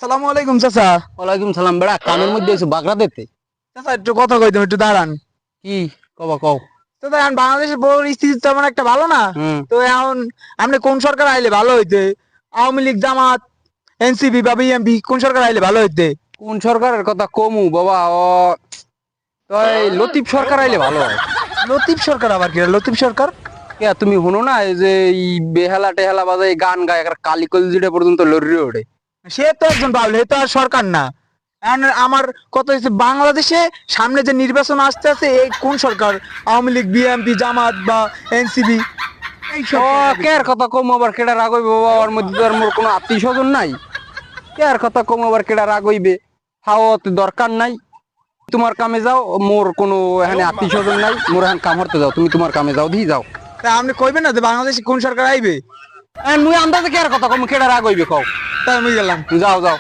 আসসালামু আলাইকুম চাচা। ওয়ালাইকুম সালাম। বেড়া কামের মধ্যে এসে বাগড়া দিতে চাচা একটু কথা কইতাম, একটু দাঁড়ান। কি কবা কও। চাচা এখন বাংলাদেশের পরিস্থিতি তেমন একটা ভালো না। হুম। তো এখন আপনি কোন সরকার আইলে ভালো হইতে? আওয়ামী লীগ, জামাত, এনসিপি বা বিএমপি, কোন সরকার আইলে ভালো হইতে? কোন সরকারের কথা কমু বাবা? তো এই লতিফ সরকার আইলে ভালো হয়। লতিফ সরকার আবার কি? লতিফ সরকার কে তুমি শুনো না, এই যে এই বেহালা টেহালা বাজায় গান গায়, একটা কালিকল জিটা পর্যন্ত লড়ি ওঠে। সে তো একজন বাউল, হে তো আর সরকার না। এখন আমার কথা হচ্ছে বাংলাদেশে সামনে যে নির্বাচন আসতে আছে, এই কোন সরকার? আওয়ামী লীগ, বিএমপি, জামাত বা এনসিপি? এই ও সরকার কে আর কথা কম আবার কেডা রাগ হইবে বাবা? ওর মধ্যে তো আর মোর কোনো আত্মীয় স্বজন নাই। কে আর কথা কম আবার কেডা রাগ হইবে? হাওয়াতে দরকার নাই। তোমার কামে যাও, মোর কোনো এখানে আত্মীয় স্বজন নাই। মোর এখন কাম করতে যাও, তুমি তোমার কামে যাও, দিয়ে যাও। তা আপনি কইবেন না যে বাংলাদেশে কোন সরকার আইবে? মুই আন্দাজে কে আর কথা কম, কেডা রাগ হইবে কও। তাই আমি গেলাম। যাও যাও।